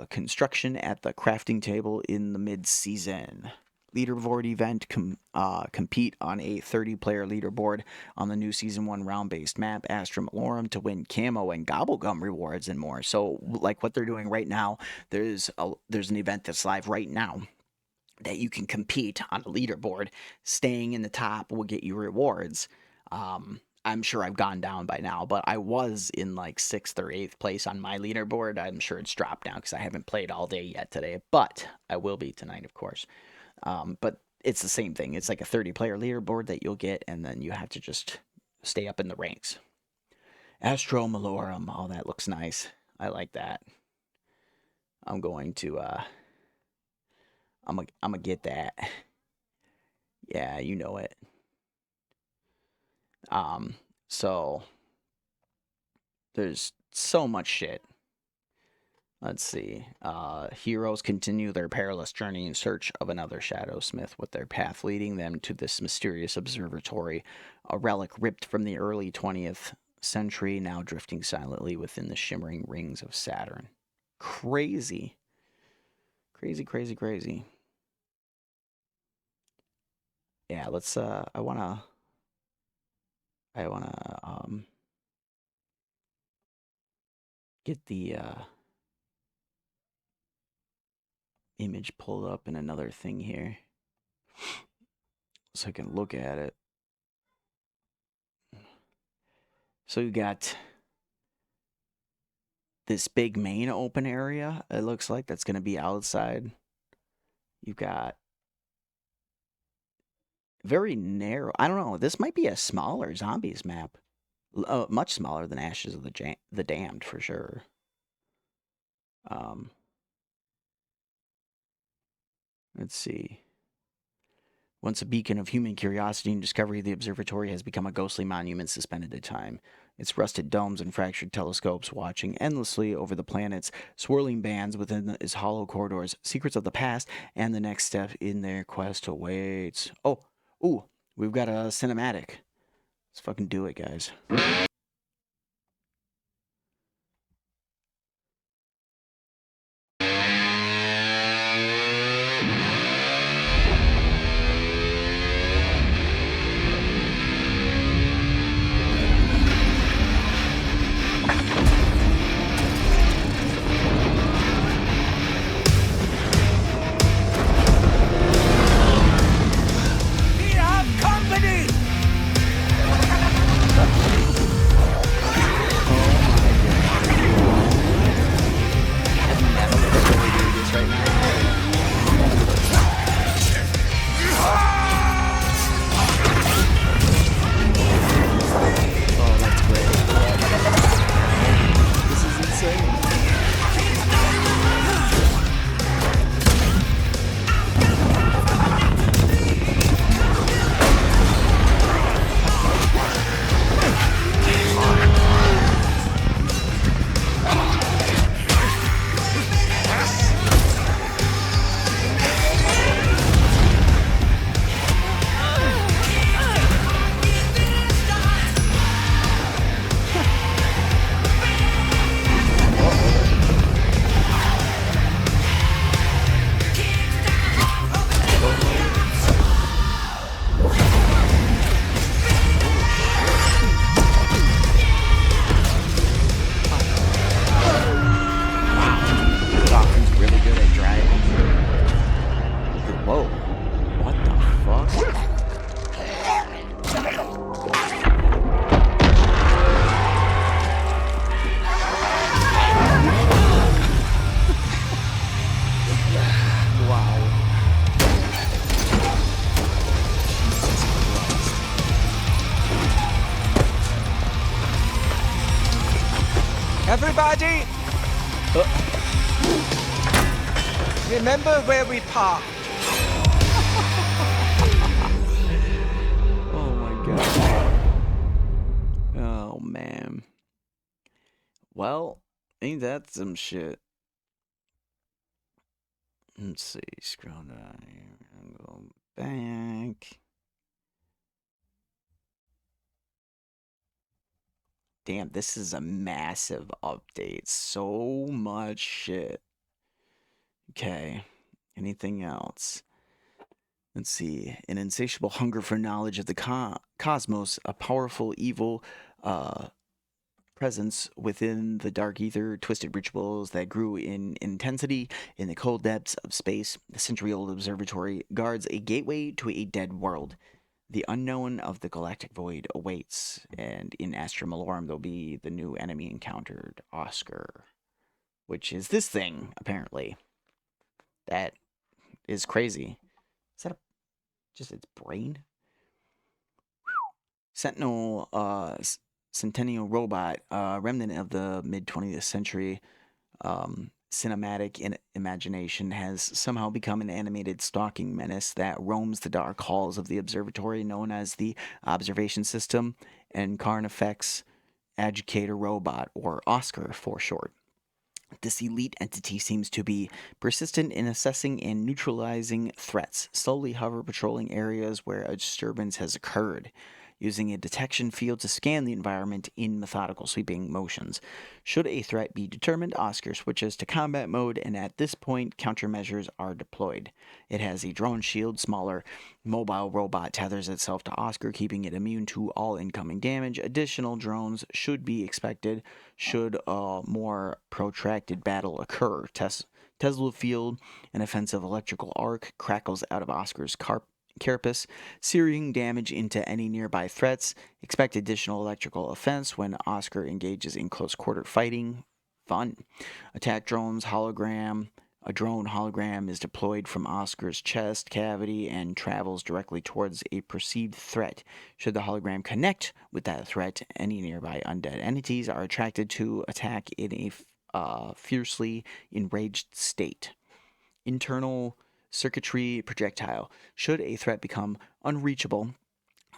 construction at the crafting table in the mid-season. Leaderboard event, compete on a 30-player leaderboard on the new Season 1 round-based map, Astra Malorum, to win camo and Gobblegum rewards and more. So, like what they're doing right now, there's an event that's live right now that you can compete on a leaderboard. Staying in the top will get you rewards. I'm sure I've gone down by now, but I was in like 6th or 8th place on my leaderboard. I'm sure it's dropped now because I haven't played all day yet today, but I will be tonight, of course. But it's the same thing. It's like a 30-player leaderboard that you'll get, and then you have to just stay up in the ranks. Astro Malorum. Oh, that looks nice. I like that. I'm going to, I'm gonna get that. Yeah, you know it. So there's so much shit. Let's see. Heroes continue their perilous journey in search of another Shadowsmith, with their path leading them to this mysterious observatory, a relic ripped from the early 20th century, now drifting silently within the shimmering rings of Saturn. Crazy. Crazy, crazy, crazy. Yeah, let's, I wanna, get the, image pulled up in another thing here so I can look at it. So you got this big main open area, it looks like, that's going to be outside. You've got very narrow, I don't know, this might be a smaller zombies map. Much smaller than Ashes of the Damned, for sure. Let's see. Once a beacon of human curiosity and discovery, the observatory has become a ghostly monument suspended in time. Its rusted domes and fractured telescopes watching endlessly over the planet's swirling bands within its hollow corridors. Secrets of the past and the next step in their quest awaits. Oh, ooh, we've got a cinematic. Let's fucking do it, guys. Everybody, remember where we parked. Oh my god. Oh man. Well, ain't that some shit? Let's see. Scroll down here and go back. Damn, this is a massive update. So much shit. Okay. Anything else? Let's see. An insatiable hunger for knowledge of the cosmos, a powerful evil presence within the dark ether, twisted rituals that grew in intensity in the cold depths of space. The century-old observatory guards a gateway to a dead world. The unknown of the galactic void awaits, and in Astra Malorum there'll be the new enemy encountered, Oscar, which is this thing, apparently. That is crazy. Is that just its brain? Sentinel, Centennial robot, remnant of the mid 20th century cinematic imagination, has somehow become an animated stalking menace that roams the dark halls of the observatory known as the Observation System and Carnifex Educator Robot, or Oscar for short. This elite entity seems to be persistent in assessing and neutralizing threats, slowly hover patrolling areas where a disturbance has occurred, using a detection field to scan the environment in methodical sweeping motions. Should a threat be determined, Oscar switches to combat mode, and at this point, countermeasures are deployed. It has a drone shield. Smaller mobile robot tethers itself to Oscar, keeping it immune to all incoming damage. Additional drones should be expected should a more protracted battle occur. Tesla field, an offensive electrical arc, crackles out of Oscar's carapace, searing damage into any nearby threats. Expect additional electrical offense when Oscar engages in close quarter fighting. Fun. Attack drones, hologram. A drone hologram is deployed from Oscar's chest cavity and travels directly towards a perceived threat. Should the hologram connect with that threat, any nearby undead entities are attracted to attack in a fiercely enraged state. Internal circuitry projectile. Should a threat become unreachable,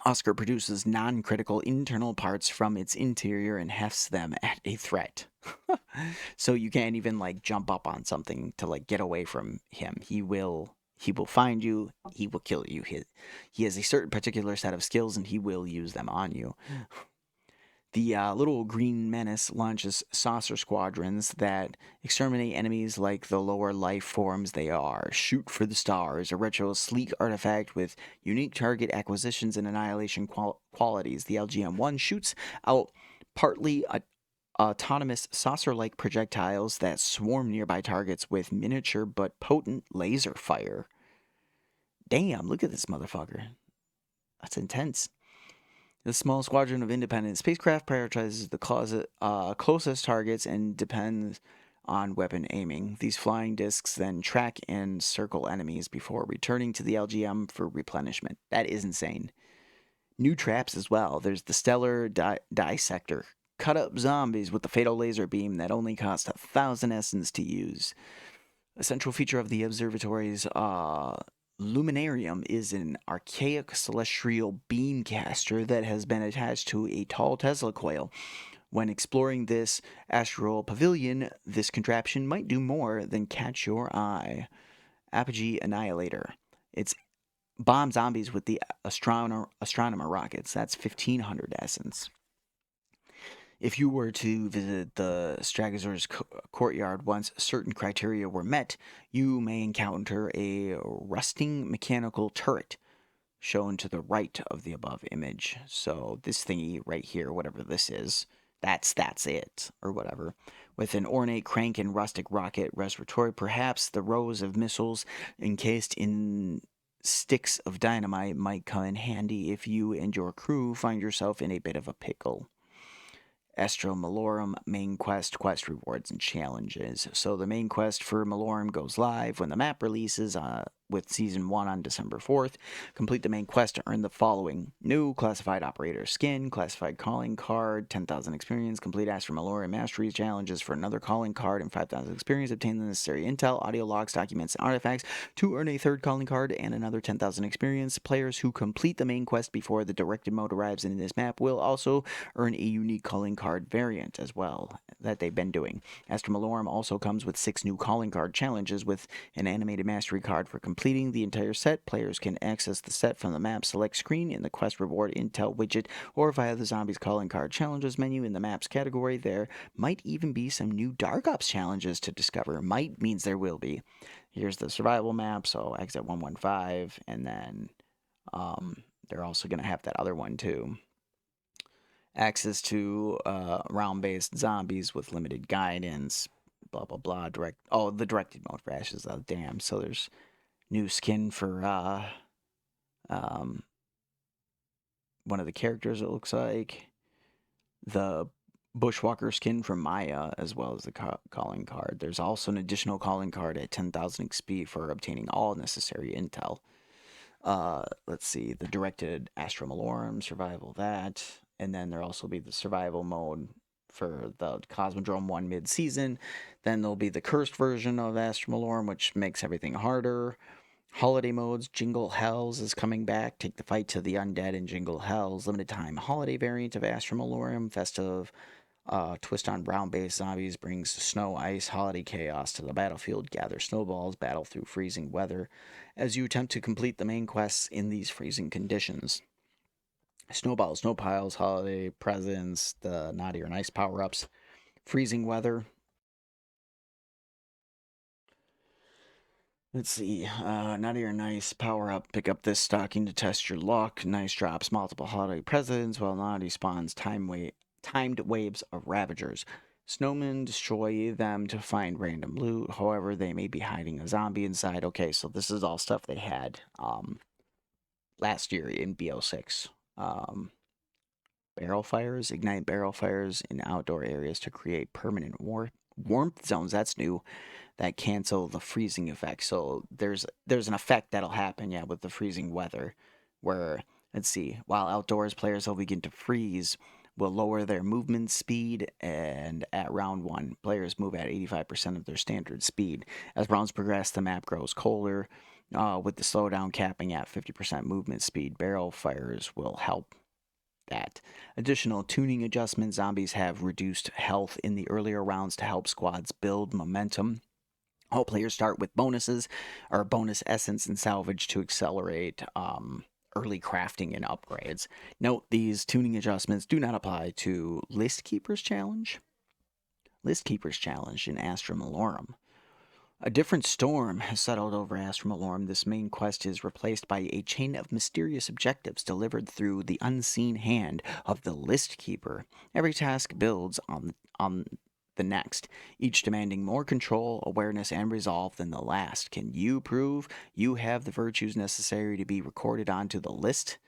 Oscar produces non-critical internal parts from its interior and hefts them at a threat. So you can't even like jump up on something to like get away from him. He will find you, he will kill you. He has a certain particular set of skills and he will use them on you. The little green menace launches saucer squadrons that exterminate enemies like the lower life forms they are. Shoot for the Stars, a retro sleek artifact with unique target acquisitions and annihilation qualities. The LGM-1 shoots out partly autonomous saucer-like projectiles that swarm nearby targets with miniature but potent laser fire. Damn, look at this motherfucker. That's intense. The small squadron of independent spacecraft prioritizes the closest targets and depends on weapon aiming. These flying discs then track and circle enemies before returning to the LGM for replenishment. That is insane. New traps as well. There's the Stellar Dissector. Cut up zombies with the fatal laser beam that only cost 1,000 essence to use. A central feature of the observatory's Luminarium is an archaic celestial beamcaster that has been attached to a tall Tesla coil. When exploring this astral pavilion, this contraption might do more than catch your eye. Apogee Annihilator. It's bomb zombies with the astronomer rockets. That's 1,500 essence. If you were to visit the Stragazor's courtyard once certain criteria were met, you may encounter a rusting mechanical turret shown to the right of the above image. So this thingy right here, whatever this is, that's it, or whatever. With an ornate crank and rustic rocket respiratory, perhaps the rows of missiles encased in sticks of dynamite might come in handy if you and your crew find yourself in a bit of a pickle. Astro Malorum main quest rewards and challenges. So the main quest for Malorum goes live when the map releases with Season 1 on December 4th. Complete the main quest to earn the following: new Classified Operator Skin, Classified Calling Card, 10,000 experience, complete Astro Mallory Mastery challenges for another calling card and 5,000 experience, obtain the necessary intel, audio logs, documents, and artifacts to earn a third calling card and another 10,000 experience. Players who complete the main quest before the directed mode arrives in this map will also earn a unique calling card variant as well that they've been doing. Astro Malorum also comes with 6 new calling card challenges with an animated mastery card for completing the entire set. Players can access the set from the map select screen in the quest reward intel widget or via the zombies calling card challenges menu in the map's category. There might even be some new Dark Ops challenges to discover. Might means there will be. Here's the survival map, so exit 115, and then they're also going to have that other one too. Access to round-based zombies with limited guidance, blah blah blah. The directed mode for Ashes. Oh damn! So there's new skin for one of the characters. It looks like the Bushwalker skin from Maya, as well as the calling card. There's also an additional calling card at 10,000 XP for obtaining all necessary intel. Let's see, the directed Astro Malorum survival, that, and then there'll also be the survival mode for the Cosmodrome 1 mid-season. Then there'll be the cursed version of Astro Malorum, which makes everything harder. Holiday modes, Jingle Hells is coming back. Take the fight to the undead in Jingle Hells. Limited time holiday variant of Astro Malorum. Festive twist on brown-based zombies brings snow, ice, holiday chaos to the battlefield. Gather snowballs, battle through freezing weather as you attempt to complete the main quests in these freezing conditions. Snowballs, snow piles, holiday presents, the naughty or nice power-ups, freezing weather. Let's see, naughty or nice, power up, pick up this stocking to test your luck. Nice drops multiple holiday presents, while naughty spawns timed waves of ravagers. Snowmen destroy them to find random loot, however, they may be hiding a zombie inside. Okay, so this is all stuff they had last year in BO6. Barrel fires, ignite barrel fires in outdoor areas to create permanent warmth zones. That's new. That cancel the freezing effect. So there's an effect that'll happen, yeah, with the freezing weather, where, let's see, while outdoors players will begin to freeze, will lower their movement speed, and at round 1, players move at 85% of their standard speed. As rounds progress, the map grows colder, with the slowdown capping at 50% movement speed. Barrel fires will help that. Additional tuning adjustments. Zombies have reduced health in the earlier rounds to help squads build momentum. All players start with bonuses, or bonus essence and salvage to accelerate early crafting and upgrades. Note, these tuning adjustments do not apply to List Keeper's Challenge. List Keeper's Challenge in Astro Malorum. A different storm has settled over Astro Malorum. This main quest is replaced by a chain of mysterious objectives delivered through the unseen hand of the List Keeper. Every task builds on the next, each demanding more control, awareness, and resolve than the last. Can you prove you have the virtues necessary to be recorded onto the list?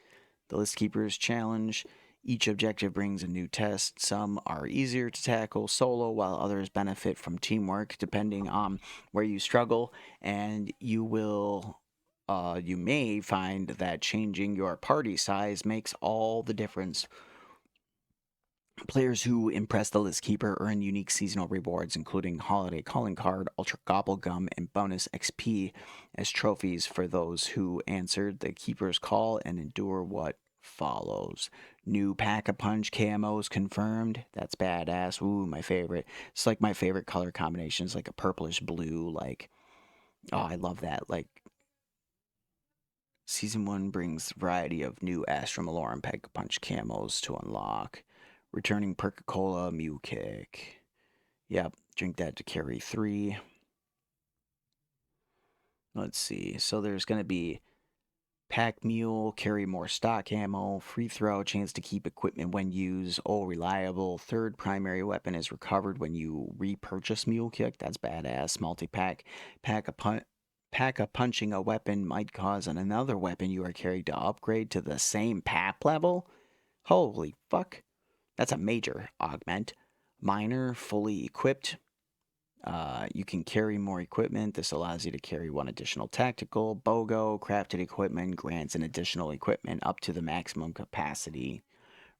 The List Keeper's Challenge. Each objective brings a new test. Some are easier to tackle solo, while others benefit from teamwork, depending on where you struggle. And you may find that changing your party size makes all the difference. Players who impress the List Keeper earn unique seasonal rewards, including Holiday Calling Card, Ultra Gobble Gum, and bonus XP as trophies for those who answered the Keeper's call and endure what follows. New Pack-a-Punch camos confirmed. That's badass. Ooh, my favorite. It's like my favorite color combinations, like a purplish blue, like, oh, I love that. Like, Season 1 brings a variety of new Astro Malorum Pack-a-Punch camos to unlock. Returning Perca-Cola Mew Kick. Yep, drink that to carry 3. Let's see. So there's going to be Pack Mule, carry more stock ammo, free throw, chance to keep equipment when used, reliable. Third primary weapon is recovered when you repurchase Mule Kick. That's badass. Multi-pack. Pack-a-punching a weapon might cause another weapon you are carrying to upgrade to the same PAP level. Holy fuck. That's a major augment. Miner, fully equipped. You can carry more equipment. This allows you to carry one additional tactical. BOGO, crafted equipment grants an additional equipment up to the maximum capacity.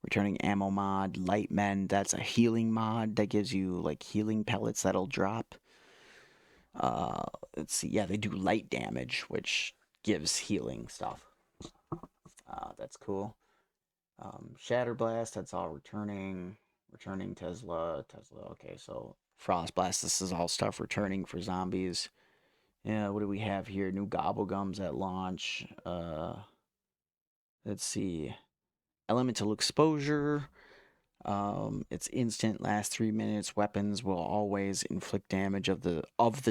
Returning ammo mod, light men, that's a healing mod that gives you like healing pellets that'll drop. Let's see, yeah, they do light damage, which gives healing stuff. That's cool. Shatter Blast, that's all returning. Returning Tesla. Okay, so Frost Blast, this is all stuff returning for zombies. Yeah, what do we have here? New Gobblegums at launch. Let's see. Elemental Exposure. It's instant, lasts 3 minutes. Weapons will always inflict damage of the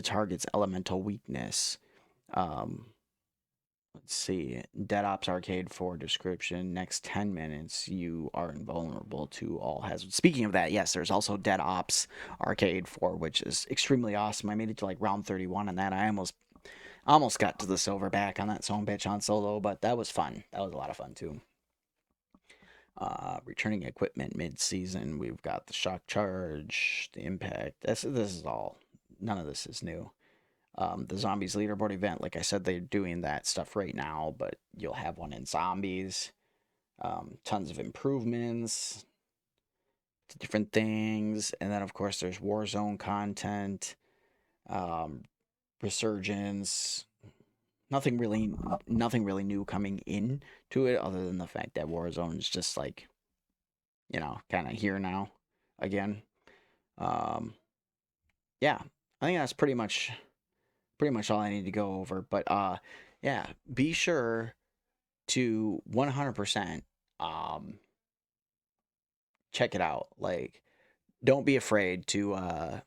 target's elemental weakness. Um, let's see. Dead Ops Arcade 4 description. Next 10 minutes, you are invulnerable to all hazards. Speaking of that, yes, there's also Dead Ops Arcade 4, which is extremely awesome. I made it to like round 31 on that. I almost got to the silverback on that son bitch on solo, but that was fun. That was a lot of fun too. Returning equipment mid-season. We've got the shock charge, the impact. This is all. None of this is new. The zombies leaderboard event, like I said, they're doing that stuff right now, but you'll have one in zombies. Tons of improvements to different things, and then of course there's Warzone content, resurgence. Nothing really, nothing really new coming in to it, other than the fact that Warzone is just like, kind of here now again. Um, yeah, I think that's pretty much all I need to go over. But yeah, be sure to 100% check it out. Like, don't be afraid to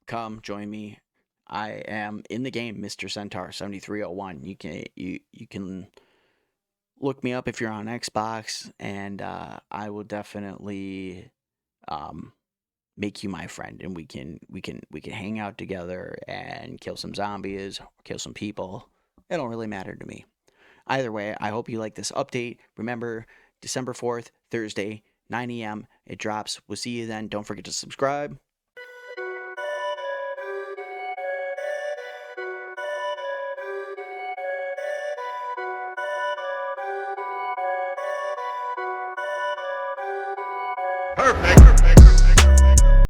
come join me. I am in the game, Mr. Centaur 7301. You can look me up if you're on Xbox, and I will definitely um, make you my friend, and we can hang out together and kill some zombies, kill some people. It don't really matter to me. Either way, I hope you like this update. Remember, December 4th, Thursday, 9 a.m. It drops. We'll see you then. Don't forget to subscribe. Perfect.